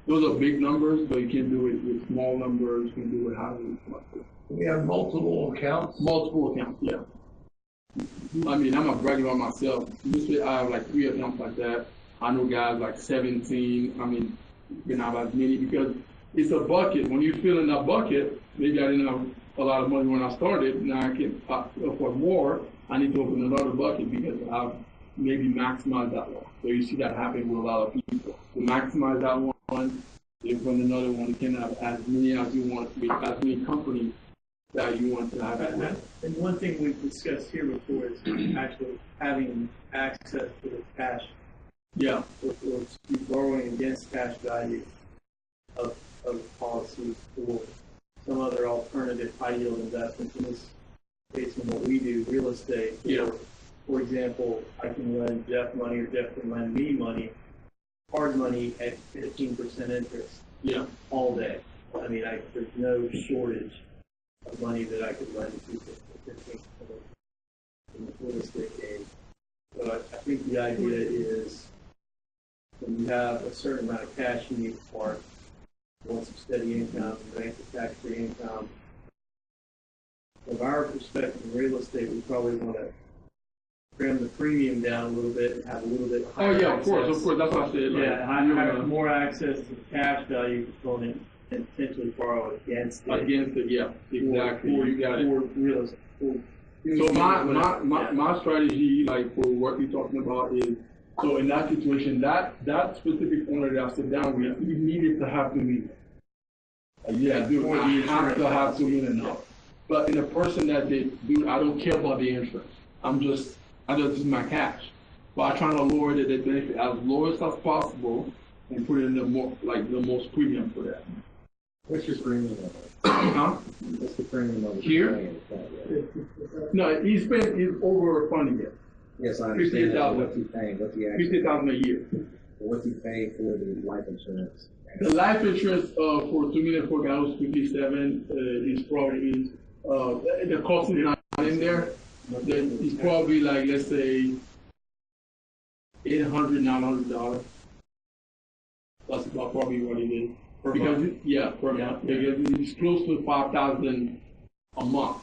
Those are big numbers, but you can do it with small numbers. You can do it however you want to. We have multiple accounts. Multiple accounts, yeah. I mean, I'm not bragging about myself. Usually I have like 3 accounts like that. I know guys like 17. I mean, you can have as many because it's a bucket. When you fill in that bucket, maybe I didn't have a lot of money when I started. Now I can afford more. I need to open another bucket because I've maybe maximized that one. So you see that happen with a lot of people. To maximize that one, you open another one. You can have as many as you want with as many companies that you want to have. And one thing we've discussed here before is actually having access to the cash. Yeah. Or borrowing against cash value of policies for some other alternative high yield investments. In this case, in what we do, real estate. Yeah. For example, I can lend Jeff money or Jeff can lend me money, hard money at 15% interest. Yeah. All day. I mean, there's no shortage of money that I could lend people for 15% in the real estate game. So I think the idea is when you have a certain amount of cash you need to park, you want some steady income, bank the tax-free income. From our perspective in real estate, we probably want to trim the premium down a little bit and have a little bit higher Oh yeah, access. of course, that's what I said. Like, Have more access to the cash value component and potentially borrow against it. Against it, yeah, exactly. For You got it. real estate. So my strategy, like for what you're talking about, is so in that situation, that specific owner that I sit down with, he needed to have $2 million. Yeah, dude, I have to have $2 million now. But in a person that dude, I don't care about the insurance. This is my cash. But I try to lower the benefit as low as possible and put in the most premium for that. What's your premium level? Huh? What's the premium level? Here? No, he's over funding it. Yes, I understand that. 58,000. What's he paying? What's he actually? 50,000 a year. What's he paying for the life insurance? The life insurance for $2 million for guy who's 57 is probably the cost is not in there. It's probably like, let's say $800, $900. That's about probably what it is. Per month? Per month. Because it's close to $5,000 a month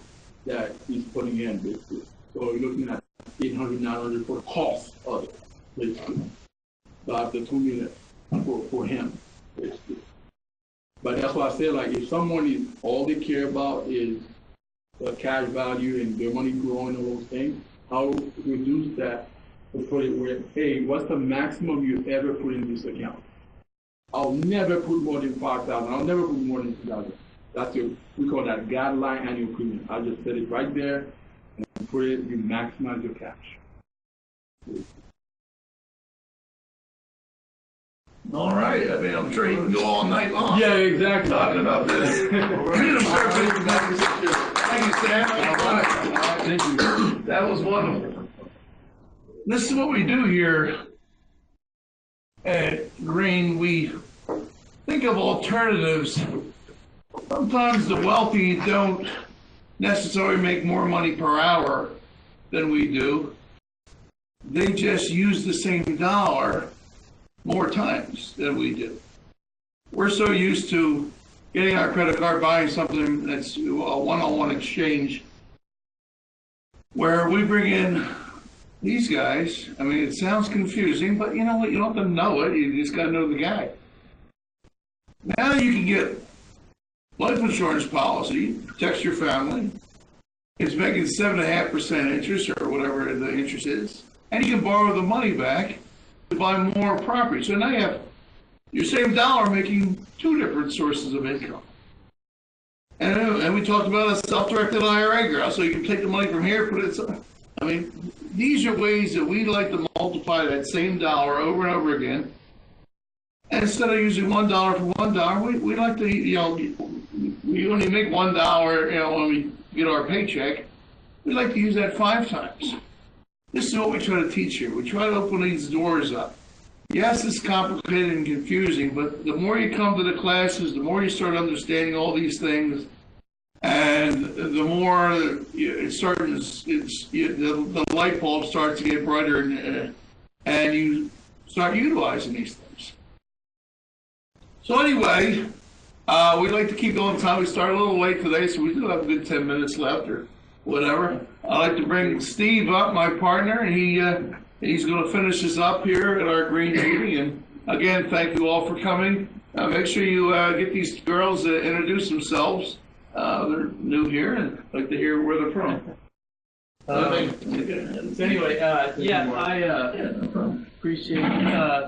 that he's putting in basically. So you're looking at 800, 900 for the cost of it, basically. So after 2 million for him, basically. But that's why I say, like, if someone is, all they care about is the cash value and their money growing and all those things, I'll reduce that to put it where, hey, what's the maximum you ever put in this account? I'll never put more than 5,000. I'll never put more than 2,000. That's your, we call that guideline annual premium. I just set it right there and put it, you maximize your cash. All right, I mean, I'm sure you can go all night long. Yeah, exactly. Talking about this. Thank you, Sam. Thank you. That was wonderful. This is what we do here at Green. We think of alternatives. Sometimes the wealthy don't necessarily make more money per hour than we do. They just use the same dollar more times than we do. We're so used to getting our credit card, buying something that's a one-on-one exchange, where we bring in these guys. I mean, it sounds confusing, but you know what? You don't have to know it. You just got to know the guy. Now you can get life insurance policy, protects your family. It's making 7.5% interest or whatever the interest is, and you can borrow the money back to buy more property. So now you have your same dollar making two different sources of income. And we talked about a self-directed IRA, girl, so you can take the money from here, put it. I mean, these are ways that we like to multiply that same dollar over and over again. And instead of using $1 for $1, we like to, you know, we only make $1, you know, when we get our paycheck. We like to use that 5 times. This is what we try to teach here. We try to open these doors up. Yes, it's complicated and confusing, but the more you come to the classes, the more you start understanding all these things, and the more the light bulb starts to get brighter, and you start utilizing these things. So anyway, we'd like to keep going time. We started a little late today, so we still have a good 10 minutes left or whatever. I'd like to bring Steve up, my partner, and he's going to finish us up here at our green meeting. And again, thank you all for coming. Make sure you get these girls to introduce themselves. They're new here, and I'd like to hear where they're from. So anyway, I appreciate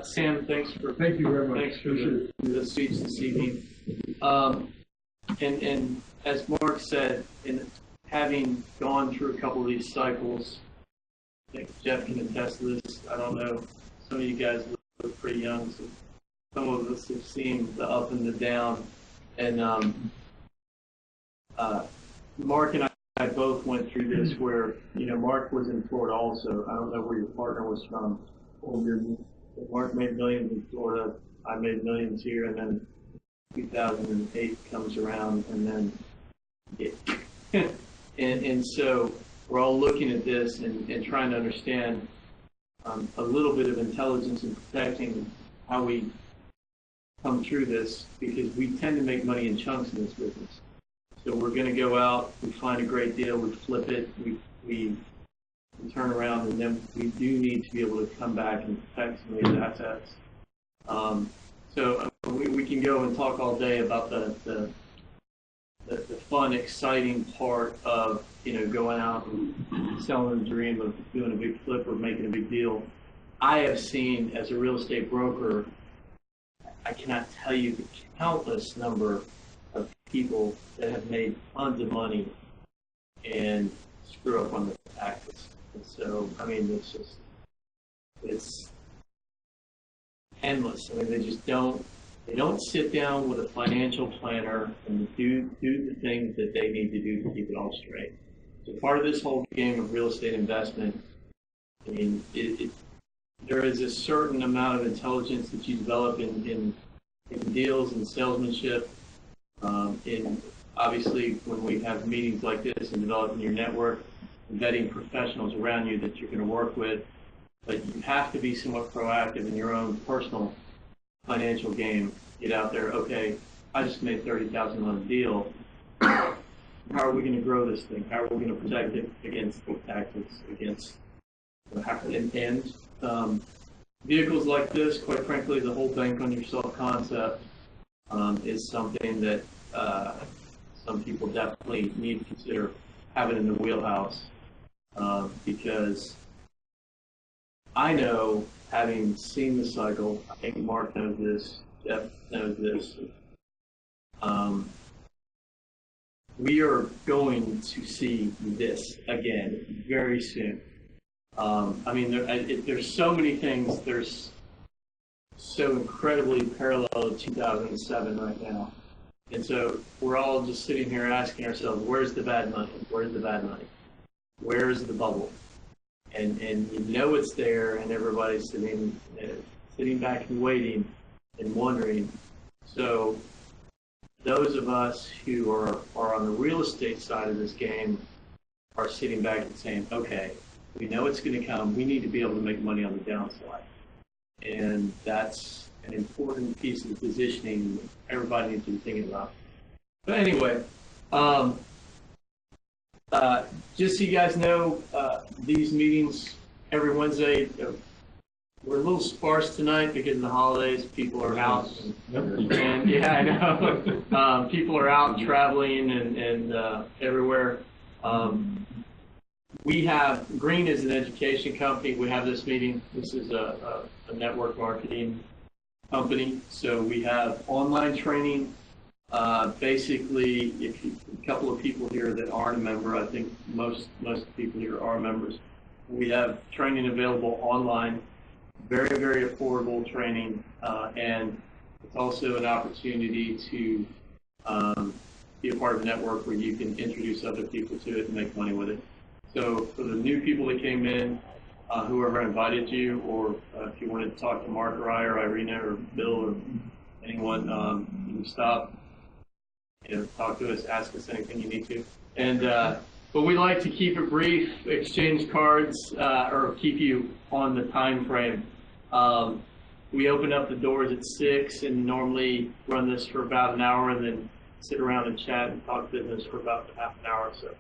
Sam. Thanks Thank you very much. Thanks for the speech this evening. And as Mark said, in having gone through a couple of these cycles, I think Jeff can attest to this. I don't know, some of you guys look pretty young, so some of us have seen the up and the down. And Mark and I both went through this where, you know, Mark was in Florida also. I don't know where your partner was from. Mark made millions in Florida. I made millions here, and then 2008 comes around, and then and so we're all looking at this and trying to understand a little bit of intelligence in protecting how we come through this, because we tend to make money in chunks in this business. So we're going to go out, we find a great deal, we flip it, we turn around, and then we do need to be able to come back and protect some of these assets. So we can go and talk all day about the fun, exciting part of, you know, going out and selling the dream of doing a big flip or making a big deal. I have seen, as a real estate broker, I cannot tell you the countless number of people that have made tons of money and screw up on the taxes. And so, I mean, it's endless. I mean, they don't sit down with a financial planner and do the things that they need to do to keep it all straight. So part of this whole game of real estate investment, I mean, there is a certain amount of intelligence that you develop in deals and salesmanship. In obviously, when we have meetings like this and developing your network, and vetting professionals around you that you're going to work with, but you have to be somewhat proactive in your own personal financial game. Get out there. Okay, I just made $30,000 on a deal. how are we going to grow this thing? How are we going to protect it against tactics, against vehicles like this? Quite frankly, the whole bank on yourself concept is something that some people definitely need to consider having in their wheelhouse, because I know, having seen the cycle, I think Mark knows this, Jeff knows this, we are going to see this again very soon. I mean, there's so many things. There's so incredibly parallel to 2007 right now. And so we're all just sitting here asking ourselves, where's the bad money? Where's the bad money? Where's the bubble? And you know it's there, and everybody's sitting back and waiting and wondering. So those of us who are on the real estate side of this game are sitting back and saying, okay, we know it's going to come. We need to be able to make money on the downside. And that's an important piece of positioning everybody needs to be thinking about. But anyway, just so you guys know, these meetings every Wednesday, we're a little sparse tonight because of the holidays. People are out. And yeah, I know. People are out traveling and everywhere. We have, Green is an education company. We have this meeting. This is a network marketing company. So we have online training. Basically, a couple of people here that aren't a member, I think most people here are members. We have training available online, very, very affordable training, and it's also an opportunity to be a part of a network where you can introduce other people to it and make money with it. So for the new people that came in, whoever invited you, or if you wanted to talk to Mark or I or Irina or Bill or anyone, you can stop, talk to us, ask us anything you need to. And but we like to keep it brief, exchange cards, or keep you on the time frame. We open up the doors at 6 and normally run this for about an hour and then sit around and chat and talk business for about half an hour or so.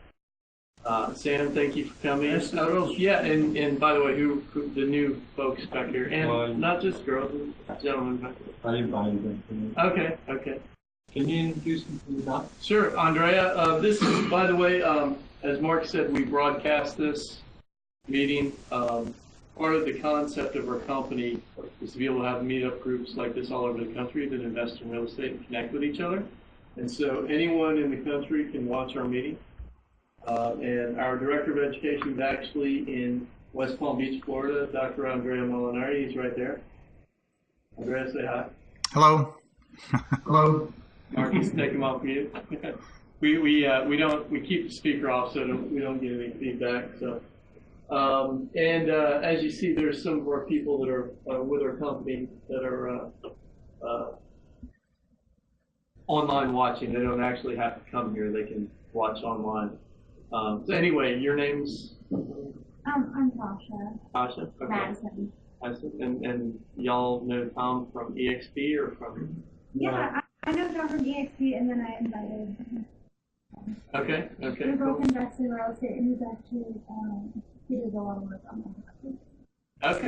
Sam, thank you for coming. Yeah, and by the way, who the new folks back here, and not just girls, gentlemen back here. I didn't buy anything. Okay. Can you introduce me to the doc? Sure, Andrea. This is, by the way, as Mark said, we broadcast this meeting. Part of the concept of our company is to be able to have meetup groups like this all over the country that invest in real estate and connect with each other. And so anyone in the country can watch our meeting. And our Director of Education is actually in West Palm Beach, Florida, Dr. Andrea Molinari. He's right there. Andrea, say hi. Hello. Hello. Marcus, take him off mute. We keep the speaker off so we don't get any feedback. So, as you see, there's some of our people that are with our company that are online watching. They don't actually have to come here; they can watch online. So anyway, your name's? I'm Tasha. Tasha. Okay. Madison. And y'all know Tom from EXP or from? Yeah, I know John from EXP, and then I invited him. Okay. We both invest in real estate, and he's actually he does a lot of work on that. Okay.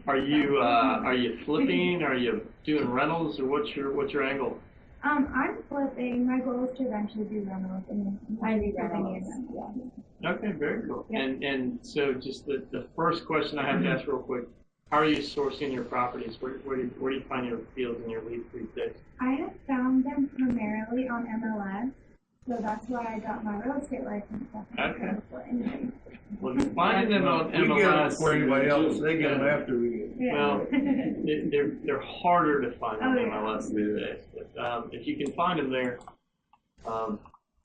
Are you flipping? Are you doing rentals, or what's your angle? I'm flipping. My goal is to eventually do rentals, and I do rentals. Yeah. Okay, very cool. Yeah. And so just the first question I have to ask real quick. How are you sourcing your properties? Where do you find your deals and your leads these days? I have found them primarily on MLS, so that's why I got my real estate license. Okay. Well, you're finding them on MLS. We get them before anybody else. They get them after we get them. Yeah. Well, they're harder to find on MLS these days. But if you can find them there,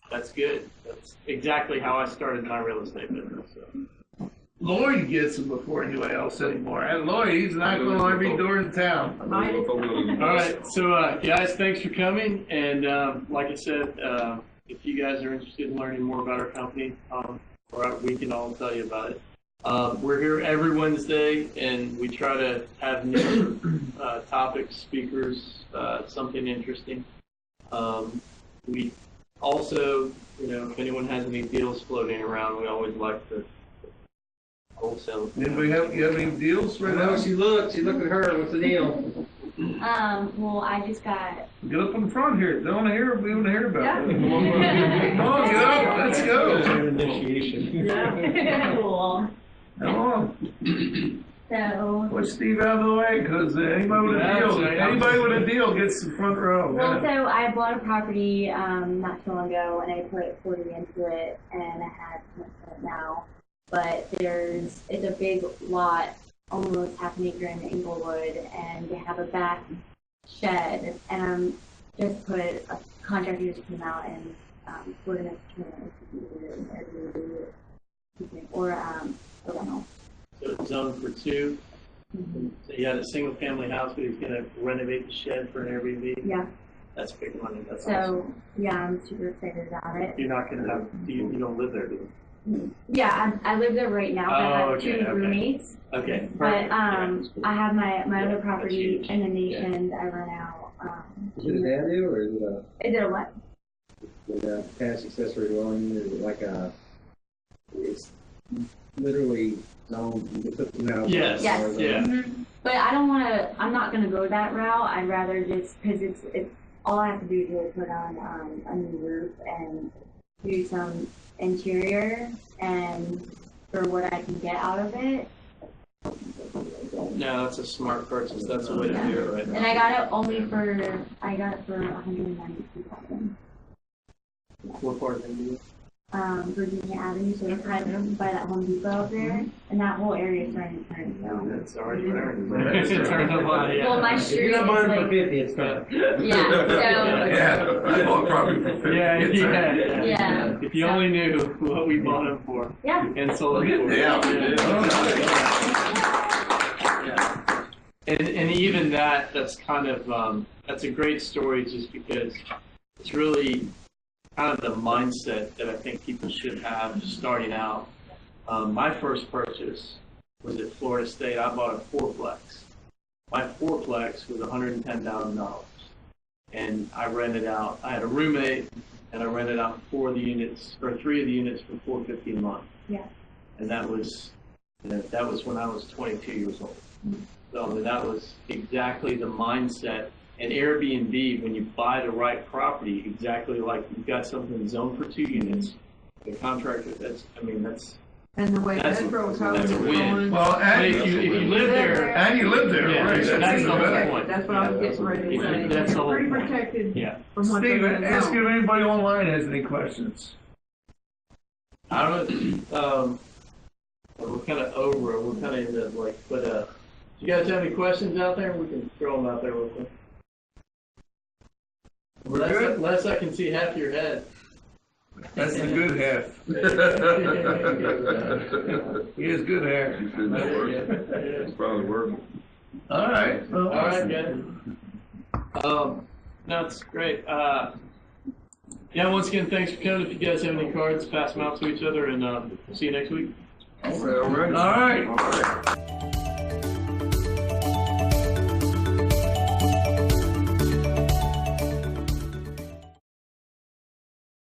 that's good. That's exactly how I started my real estate business. So. Lloyd gets them before anybody else anymore. And Lloyd, he's knocking on every door in town. All right, so guys, thanks for coming. And like I said, if you guys are interested in learning more about our company, we can all tell you about it. We're here every Wednesday, and we try to have new topics, speakers, something interesting. We Also, you know, if anyone has any deals floating around, we always like to wholesale. Anybody you have any deals right now? Well, she looked at her, what's the deal? Well, I just got, Get up in front here. Don't want to hear. We want to hear about it. Come Yeah. on, get up. Let's go. Initiation. cool. Come on. So, Put Steve out of the way, because anybody with a deal gets the front row. well, so I bought a property, not too long ago, and I put 40 into it, and I had much of it now. But it's a big lot, almost half an acre in Inglewood, and they have a back shed, and I'm just put a contractor just came out, and we're gonna turn it into either Airbnb or a rental. So it's zoned for two. So you had a single family house, but he's gonna renovate the shed for an Airbnb. Yeah. That's big money. That's So awesome. yeah, I'm super excited about it. You're not gonna have, you don't live there, do you? Yeah, I live there right now. But I have okay, two okay. roommates. Okay. But perfect. Yeah. I have my other property huge. in the nation that I rent out. Is it a dad do, or is Is it a what? it a attached accessory dwelling, or is it like it's literally zoned, you can put them out? Yes. Yes. Yeah. Mhm. But I'm not gonna go that route. I'd rather just, cause it's all I have to do is really put on a new roof and do some interior, and for what I can get out of it. No, that's a smart purchase. That's the way to do it right now. And I got it for $192,000. What part of India? Virginia Avenue, so it's right by that Home Depot up there, and that whole area is starting to turn, so. It's already turned. Turned a lot, yeah. Well, my If street you're not is buying for like, 50, it's not. yeah, so, Yeah, I bought property for 50. Yeah. yeah, If you only knew what we bought them for yeah. and sold it for. Yeah. And even that's kind of, that's a great story just because it's really kind of the mindset that I think people should have starting out. My first purchase was at Florida State. I bought a fourplex. My fourplex was $110,000. And I rented out, I had a roommate, and I rented out 3 of the units for $450 a month. Yeah. And that was when I was 22 years old. So that was exactly the mindset. And Airbnb, when you buy the right property, exactly like you've got something zoned for 2 units, the contractor, And the way That's- Metro Code that's is a win. going. Well, but if you live there, And you live there, Yeah, right? that's the whole better. point. That's what I was getting ready to say. That's the You're whole pretty point. protected yeah. from what they're Steve, gonna ask know. if anybody online has any questions. I don't know, we're kind of over it. We're kind of into but do you guys have any questions out there? We can throw them out there real quick. Unless I can see half your head. That's the good half. He has good hair. It's probably working. All right. Well, All right, guys. No, it's great. Yeah, once again, thanks for coming. If you guys have any cards, pass them out to each other, and see you next week. All right.